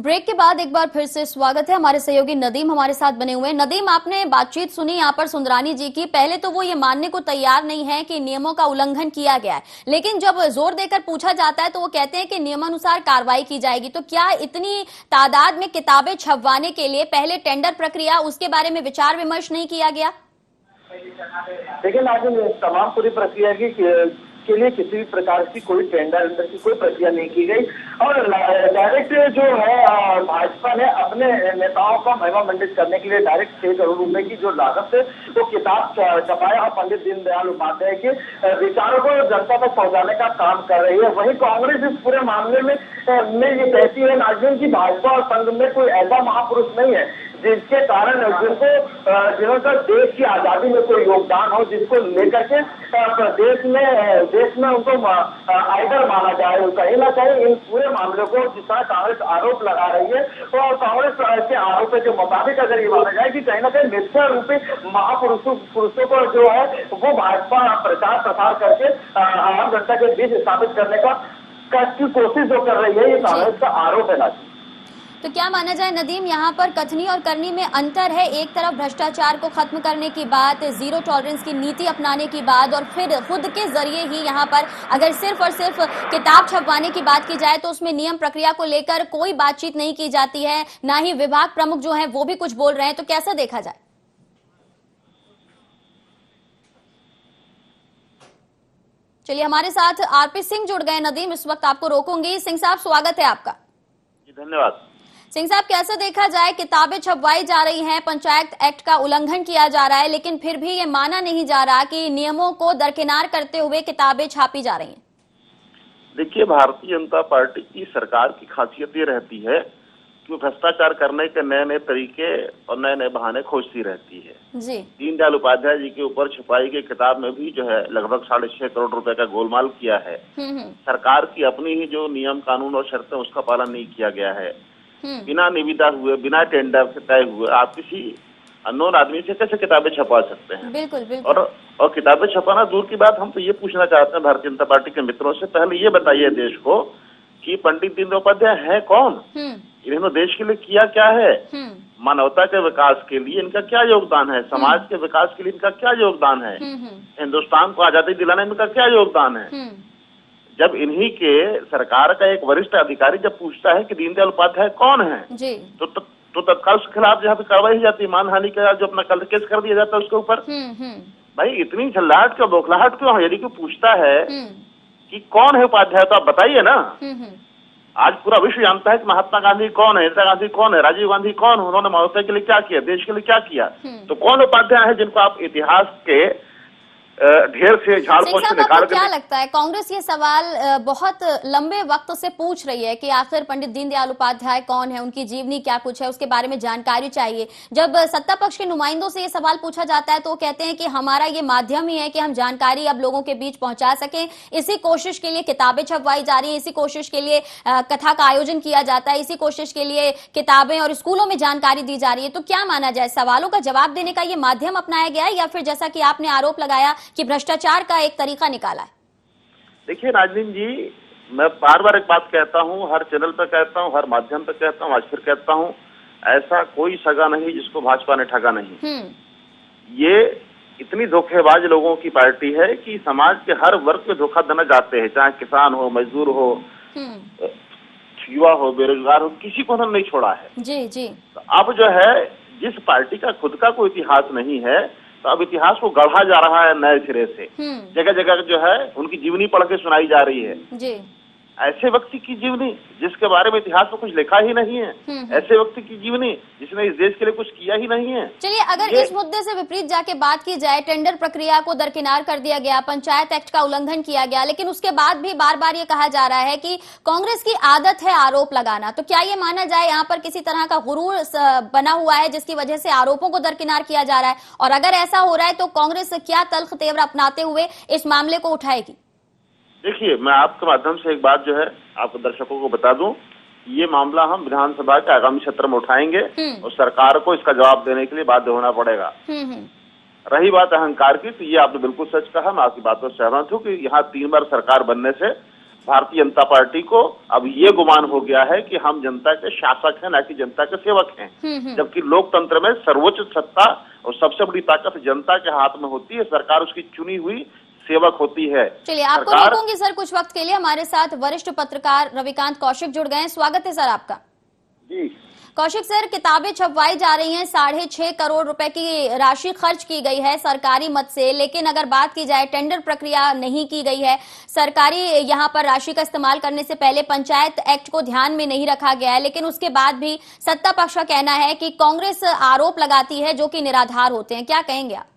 Break के बाद एक बार फिर से स्वागत है। हमारे सहयोगी नदीम हमारे साथ बने हुए हैं। नदीम, आपने बातचीत सुनी यहाँ पर सुंदरानी जी की। पहले तो वो ये मानने को तैयार नहीं है कि नियमों का उल्लंघन किया गया है, लेकिन जब जोर देकर पूछा जाता है तो वो कहते हैं कि नियमानुसार कार्रवाई की जाएगी। तो क्या इतनी तादाद में किताबें छपवाने के लिए पहले टेंडर प्रक्रिया, उसके बारे में विचार विमर्श नहीं किया गया? लेकिन आज तमाम पूरी प्रक्रिया के लिए किसी भी प्रकार की कोई टेंडर की कोई प्रक्रिया नहीं की गई और डायरेक्ट जो है भाजपा ने अपने नेताओं का महिमा मंडित करने के लिए डायरेक्ट 6 करोड़ रुपए की जो लागत है वो किताब छपाया और पंडित दीनदयाल उपाध्याय के विचारों को जनता तक पहुंचाने का काम कर रही है। वहीं कांग्रेस इस पूरे मामले में ये कहती है नाजरीन की भाजपा और संघ में कोई ऐसा महापुरुष नहीं है जिसके कारण जिनका देश की आजादी में कोई योगदान हो, जिसको लेकर के देश में उनको आइडल माना जाए। कहीं ना कहीं इन पूरे मामले को जिस तरह कांग्रेस आरोप लगा रही है और कांग्रेस के आरोप के मुताबिक अगर ये माना जाए कि कहीं ना कहीं मिथ्या रूपी महापुरुषों को जो है वो भाजपा प्रचार प्रसार करके आम जनता के बीच स्थापित करने की कोशिश जो कर रही है, ये कांग्रेस का आरोप है। तो क्या माना जाए नदीम, यहाँ पर कथनी और करनी में अंतर है? एक तरफ भ्रष्टाचार को खत्म करने की बात, जीरो टॉलरेंस की नीति अपनाने की बात, और फिर खुद के जरिए ही यहाँ पर अगर सिर्फ और सिर्फ किताब छपवाने की बात की जाए तो उसमें नियम प्रक्रिया को लेकर कोई बातचीत नहीं की जाती है, ना ही विभाग प्रमुख जो है वो भी कुछ बोल रहे हैं। तो कैसा देखा जाए? चलिए, हमारे साथ आरपी सिंह जुड़ गए। नदीम, इस वक्त आपको रोकूंगी। सिंह साहब, स्वागत है आपका। धन्यवाद। सिंह साहब, कैसा देखा जाए? किताबें छपवाई जा रही हैं, पंचायत एक्ट का उल्लंघन किया जा रहा है, लेकिन फिर भी ये माना नहीं जा रहा कि नियमों को दरकिनार करते हुए किताबें छापी जा रही हैं। देखिए, भारतीय जनता पार्टी की सरकार की खासियत ये रहती है कि वो भ्रष्टाचार करने के नए नए तरीके और नए नए बहाने खोजती रहती है जी। दीनदयाल उपाध्याय जी के ऊपर छपाई गई किताब में भी जो है लगभग 6.5 करोड़ रुपए का गोलमाल किया है। सरकार की अपनी ही जो नियम कानून और शर्तें उसका पालन नहीं किया गया है। बिना निविदा हुए, बिना टेंडर से तय हुए आप किसी अननोन आदमी से कैसे किताबें छपा सकते हैं? बिल्कुल बिल्कुल। और किताबें छपाना दूर की बात, हम तो ये पूछना चाहते हैं भारतीय जनता पार्टी के मित्रों से, पहले ये बताइए देश को कि पंडित दीनदयाल उपाध्याय है कौन? इन्होंने देश के लिए किया क्या है? मानवता के विकास के लिए इनका क्या योगदान है? समाज के विकास के लिए इनका क्या योगदान है? हिंदुस्तान को आजादी दिलाने में इनका क्या योगदान है? जब इन्हीं के सरकार का एक वरिष्ठ अधिकारी जब पूछता है कि दीनदयाल उपाध्याय कौन है, तो तत्काल उसके खिलाफ जहाँ पे कार्रवाई जाती है, मानहानि का जो अपना कल केस कर दिया जाता है उसके ऊपर। भाई, इतनी झल्लाहट क्यों, बौखलाहट क्यों? यदि कोई पूछता है कि कौन है उपाध्याय तो आप बताइए ना। आज पूरा विश्व जानता है कि महात्मा गांधी कौन है, इंदिरा गांधी कौन है, राजीव गांधी कौन है, उन्होंने मानवता के लिए क्या किया, देश के लिए क्या किया। तो कौन उपाध्याय है जिनको आप इतिहास के ढेर से झाड़ पोछ निकाल कर? क्या लगता है, कांग्रेस ये सवाल बहुत लंबे वक्त से पूछ रही है कि आखिर पंडित दीनदयाल उपाध्याय कौन है, उनकी जीवनी क्या कुछ है, उसके बारे में जानकारी चाहिए। जब सत्ता पक्ष के नुमाइंदों से ये सवाल पूछा जाता है तो वो कहते हैं कि हमारा ये माध्यम ही है कि हम जानकारी अब लोगों के बीच पहुंचा सकें। इसी कोशिश के लिए किताबें छपवाई जा रही है, इसी कोशिश के लिए कथा का आयोजन किया जाता है, इसी कोशिश के लिए किताबें और स्कूलों में जानकारी दी जा रही है। तो क्या माना जाए, सवालों का जवाब देने का ये माध्यम अपनाया गया है या फिर जैसा कि आपने आरोप लगाया कि भ्रष्टाचार का एक तरीका निकाला है? देखिए नाजनीन जी, मैं बार बार एक बात कहता हूँ, हर चैनल पर कहता हूँ, हर माध्यम पर कहता हूँ, आज फिर कहता हूँ, ऐसा कोई सगा नहीं जिसको भाजपा ने ठगा नहीं। ये इतनी धोखेबाज लोगों की पार्टी है कि समाज के हर वर्ग में धोखा देना चाहते हैं, चाहे किसान हो, मजदूर हो, युवा हो, बेरोजगार हो, किसी को उन्होंने नहीं छोड़ा है। जी जी। तो अब जो है, जिस पार्टी का खुद का कोई इतिहास नहीं है, तो अब इतिहास को गढ़ा जा रहा है नए सिरे से। जगह जगह जो है उनकी जीवनी पढ़ के सुनाई जा रही है जी। ऐसे व्यक्ति की जीवनी जिसके बारे में इतिहास में कुछ लिखा ही नहीं है, ऐसे व्यक्ति की जीवनी जिसने इस देश के लिए कुछ किया ही नहीं है। चलिए, अगर इस मुद्दे से विपरीत जाके बात की जाए, टेंडर प्रक्रिया को दरकिनार कर दिया गया, पंचायत एक्ट का उल्लंघन किया गया, लेकिन उसके बाद भी बार बार ये कहा जा रहा है कि कांग्रेस की आदत है आरोप लगाना। तो क्या ये माना जाए यहाँ पर किसी तरह का गुरूर बना हुआ है जिसकी वजह से आरोपों को दरकिनार किया जा रहा है? और अगर ऐसा हो रहा है तो कांग्रेस क्या तल्ख तेवर अपनाते हुए इस मामले को उठाएगी? देखिए, मैं आपके माध्यम से एक बात जो है आपको दर्शकों को बता दूं, ये मामला हम विधानसभा के आगामी सत्र में उठाएंगे और सरकार को इसका जवाब देने के लिए बाध्य होना पड़ेगा। रही बात अहंकार की, तो ये आपने बिल्कुल सच कहा, मैं आपकी बातों से सहमत हूँ कि यहाँ 3 बार सरकार बनने से भारतीय जनता पार्टी को अब ये गुमान हो गया है कि हम जनता के शासक हैं, ना कि जनता के सेवक हैं। जबकि लोकतंत्र में सर्वोच्च सत्ता और सबसे बड़ी ताकत जनता के हाथ में होती है। सरकार उसकी चुनी हुई सेवक होती है। चलिए, आपको रोकूंगी सर कुछ वक्त के लिए। हमारे साथ वरिष्ठ पत्रकार रविकांत कौशिक जुड़ गए हैं। स्वागत है सर आपका। जी कौशिक सर, किताबें छपवाई जा रही हैं, 6.5 करोड़ रुपए की राशि खर्च की गई है सरकारी मद से, लेकिन अगर बात की जाए टेंडर प्रक्रिया नहीं की गई है। सरकारी यहां पर राशि का इस्तेमाल करने से पहले पंचायत एक्ट को ध्यान में नहीं रखा गया है, लेकिन उसके बाद भी सत्ता पक्ष का कहना है कि कांग्रेस आरोप लगाती है जो कि निराधार होते हैं। क्या कहेंगे आप?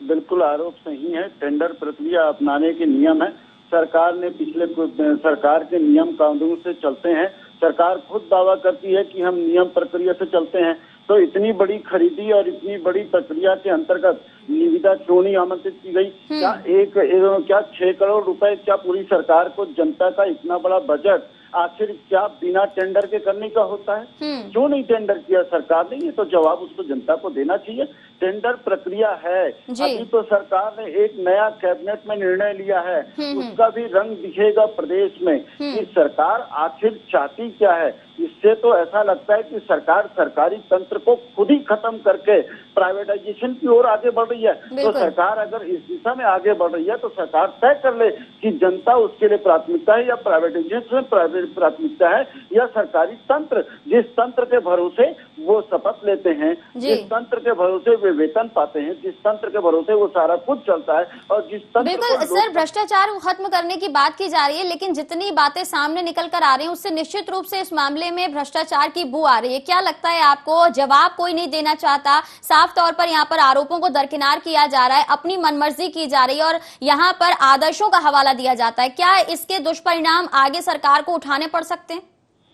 बिल्कुल आरोप सही है। टेंडर प्रक्रिया अपनाने के नियम है। सरकार ने सरकार के नियम कानून से चलते हैं। सरकार खुद दावा करती है कि हम नियम प्रक्रिया से चलते हैं, तो इतनी बड़ी खरीदी और इतनी बड़ी प्रक्रिया के अंतर्गत निविदा क्यों नहीं आमंत्रित की गई? क्या 6 करोड़ रुपए, क्या पूरी सरकार को जनता का इतना बड़ा बजट आखिर क्या बिना टेंडर के करने का होता है? क्यों नहीं टेंडर किया सरकार ने? ये तो जवाब उसको जनता को देना चाहिए। टेंडर प्रक्रिया है। अभी तो सरकार ने एक नया कैबिनेट में निर्णय लिया है, उसका भी रंग दिखेगा प्रदेश में कि सरकार आखिर चाहती क्या है। इससे तो ऐसा लगता है कि सरकार सरकारी तंत्र को खुद ही खत्म करके प्राइवेटाइजेशन की ओर आगे बढ़ रही है। तो सरकार अगर इस दिशा में आगे बढ़ रही है तो सरकार तय कर ले कि जनता उसके लिए प्राथमिकता है या प्राइवेटाइजेशन प्राथमिकता है, या सरकारी तंत्र जिस तंत्र के भरोसे वो शपथ लेते हैं, जिस तंत्र के भरोसे वे वेतन पाते हैं, जिस तंत्र के भरोसे वो सारा कुछ चलता है, और जिस तंत्र बिल्कुल सर, भ्रष्टाचार को खत्म करने की बात की जा रही है, लेकिन जितनी बातें सामने निकल कर आ रही हैं उससे निश्चित रूप से इस मामले में भ्रष्टाचार की बू आ रही है। क्या लगता है आपको? जवाब कोई नहीं देना चाहता, साफ तौर पर यहाँ पर आरोपों को दरकिनार किया जा रहा है, अपनी मनमर्जी की जा रही है और यहाँ पर आदर्शों का हवाला दिया जाता है। क्या इसके दुष्परिणाम आगे सरकार को उठाने पड़ सकते हैं?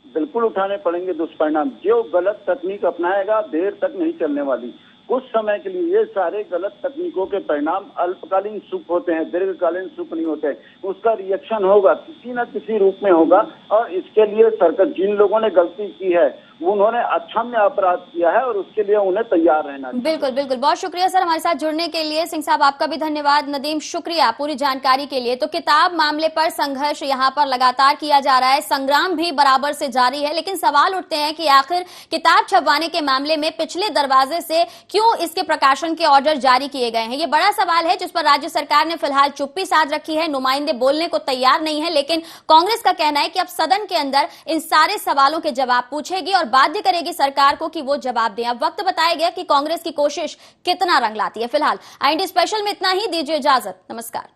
बिल्कुल उठाने पड़ेंगे दुष्परिणाम। जो गलत तकनीक अपनाएगा देर तक नहीं चलने वाली। कुछ समय के लिए ये सारे गलत तकनीकों के परिणाम अल्पकालीन सुख होते हैं, दीर्घकालीन सुख नहीं होते। उसका रिएक्शन होगा, किसी न किसी रूप में होगा, और इसके लिए सरकार, जिन लोगों ने गलती की है उन्होंने अक्षम्य अपराध किया है और उसके लिए उन्हें तैयार रहना चाहिए। बिल्कुल बिल्कुल, बहुत शुक्रिया सर हमारे साथ जुड़ने के लिए। सिंह साहब आपका भी धन्यवाद। नदीम, शुक्रिया पूरी जानकारी के लिए। तो किताब मामले पर संघर्ष यहाँ पर लगातार किया जा रहा है, संग्राम भी बराबर से जारी है, लेकिन सवाल उठते हैं कि आखिर किताब छपवाने के मामले में पिछले दरवाजे से क्यों इसके प्रकाशन के ऑर्डर जारी किए गए हैं? ये बड़ा सवाल है जिस पर राज्य सरकार ने फिलहाल चुप्पी साध रखी है, नुमाइंदे बोलने को तैयार नहीं है, लेकिन कांग्रेस का कहना है कि अब सदन के अंदर इन सारे सवालों के जवाब पूछेगी और बाध्य करेगी सरकार को कि वो जवाब दें। अब वक्त बताएगा कि कांग्रेस की कोशिश कितना रंग लाती है। फिलहाल IND स्पेशल में इतना ही। दीजिए इजाजत, नमस्कार।